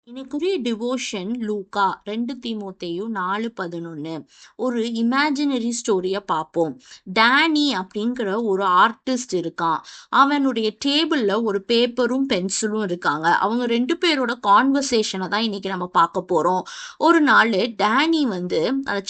எனக்குரிய டிவோஷன் லூக்கா 2 தீமோத்தேயு 4:11. ஒரு இமேஜினரி ஸ்டோரிய பார்ப்போம். டேனி அப்படிங்கிற ஒரு ஆர்டிஸ்ட் இருக்கான். அவனுடைய டேபிள்ல ஒரு பேப்பரும் பென்சிலும் இருக்காங்க. அவங்க 2 பேரோட கான்வர்சேஷனை தான் இன்னைக்கு நம்ம பார்க்க போறோம். ஒரு நாள் டேனி அந்த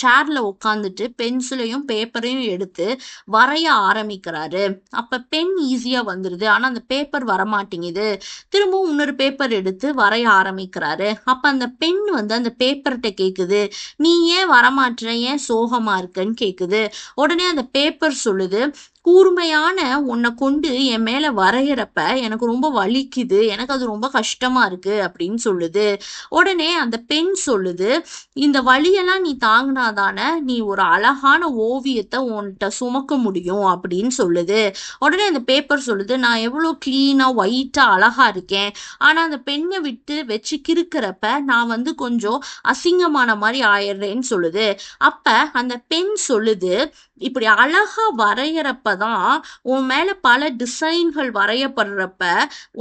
சேர்ல உட்காந்துட்டு பென்சிலையும் பேப்பரையும் எடுத்து வரைய ஆரம்பிக்கிறாரு. அப்ப பென் ஈஸியா வந்துருது, ஆனா அந்த பேப்பர் வரமாட்டேங்குது. திரும்பவும் இன்னொரு பேப்பர் எடுத்து வரைய ஆரம்பிக்கிறாரு. அப்ப அந்த பெண் அந்த பேப்பர்கிட்ட கேக்குது, நீ ஏன் வரமாட்ற, ஏன் சோகமா இருக்கன்னு கேக்குது. உடனே அந்த பேப்பர் சொல்லுது, கூர்மையான உன்னை கொண்டு என் மேல வரைகிறப்ப எனக்கு ரொம்ப வலிக்குது, எனக்கு அது ரொம்ப கஷ்டமா இருக்கு அப்படின்னு சொல்லுது. உடனே அந்த பெண் சொல்லுது, இந்த வலியெல்லாம் நீ தாங்கினாதானே நீ ஒரு அழகான ஓவியத்தை உன்கிட்ட சுமக்க முடியும் அப்படின்னு சொல்லுது. உடனே அந்த பேப்பர் சொல்லுது, நான் எவ்வளோ கிளீனா ஒயிட்டா அழகா இருக்கேன், ஆனா அந்த பெண்ணை விட்டு வச்சு கிறுக்கிறப்ப நான் கொஞ்சம் அசிங்கமான மாதிரி ஆயிடுறேன்னு சொல்லுது. அப்ப அந்த பெண் சொல்லுது, இப்படி அழகா வரைகிறப்பதான் உன் மேல பல டிசைன்கள் வரையப்படுறப்ப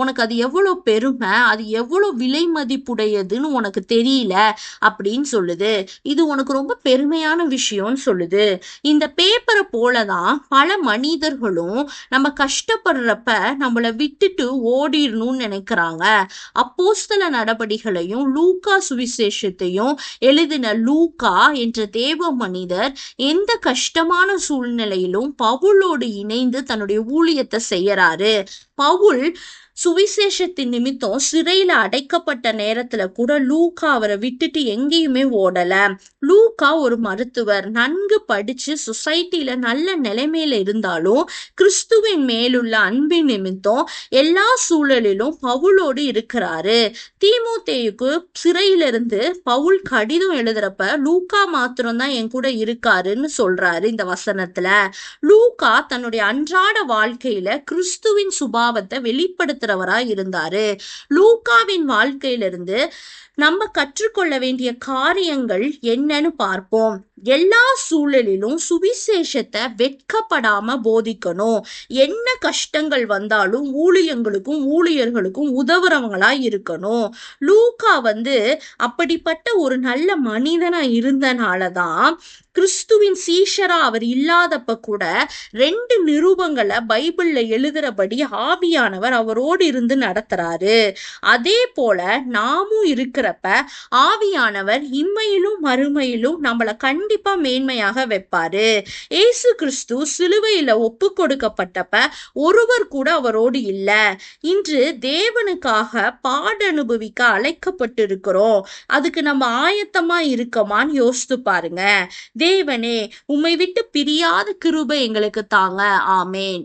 உனக்கு அது எவ்வளவு பெருமை, அது எவ்வளவு விலை மதிப்புடையதுன்னு உனக்கு தெரியல அப்படின்னு சொல்லுது. இது உனக்கு ரொம்ப பெருமையான விஷயம்னு சொல்லுது. இந்த பேப்பரை போலதான் பல மனிதர்களும் நம்ம கஷ்டப்படுறப்ப நம்மளை விட்டுட்டு ஓடிடணும்னு நினைக்கிறாங்க. அப்போஸ்தல நடபடிகளையும் லூக்கா சுவிசேஷத்தையும் எழுதின லூக்கா என்ற தேவ மனிதர் எந்த கஷ்டமான சூழ்நிலையிலும் பவுலோடு இணைந்து தன்னுடைய ஊழியத்தை செய்யறாரு. பவுல் சுவிசேஷத்தின் நிமித்தம் சிறையில அடைக்கப்பட்ட நேரத்துல கூட லூக்கா அவரை விட்டுட்டு எங்கேயுமே ஓடல. லூக்கா ஒரு மருத்துவர், நன்கு படிச்சு சொசைட்டில நல்ல நிலைமையில இருந்தாலும் கிறிஸ்துவின் மேலுள்ள அன்பின் நிமித்தம் எல்லா சூழலிலும் பவுலோடு இருக்கிறாரு. தீமோத்தேயுக்கு சிறையிலிருந்து பவுல் கடிதம் எழுதுறப்ப லூக்கா மாத்திரம்தான் என் கூட இருக்காருன்னு சொல்றாரு இந்த வசனத்துல. லூக்கா தன்னுடைய அன்றாட வாழ்க்கையில கிறிஸ்துவின் சுபாவத்தை வெளிப்படுத்துறவரா இருந்தாரு. லூக்காவின் வாழ்க்கையிலிருந்து நம்ம கற்றுக்கொள்ள வேண்டிய காரியங்கள் என்னன்னு பார்ப்போம். எல்லா சூழலிலும் சுவிசேஷத்தை வெட்கப்படாம போதிக்கணும். என்ன கஷ்டங்கள் வந்தாலும் ஊழியங்களுக்கும் ஊழியர்களுக்கும் உதவுறவங்களா இருக்கணும். லூக்கா அப்படிப்பட்ட ஒரு நல்ல மனிதனா இருந்தனாலதான் கிறிஸ்துவின் சீஷரா அவர் இல்லாதப்ப கூட 2 நிருபங்களை பைபிள்ல எழுதுறபடி ஆவியானவர் அவரோடு இருந்து நடத்துறாரு. அதே போல நாமும் இருக்கிறப்ப ஆவியானவர் இம்மையிலும் மறுமையிலும் நம்மளை கண்டிப்பா மேன்மையாக வைப்பாரு. ஏசு கிறிஸ்து சிலுவையில ஒப்பு கொடுக்கப்பட்டப்ப ஒருவர் கூட அவரோடு இல்ல. இன்று தேவனுக்காக பாட அனுபவிக்க அழைக்கப்பட்டிருக்கிறோம். அதுக்கு நம்ம ஆயத்தமா இருக்கமான்னு யோசித்து பாருங்க. தேவனே, உம்மை விட்டு பிரியாத கிருபை எங்களுக்கு தாங்க. ஆமேன்.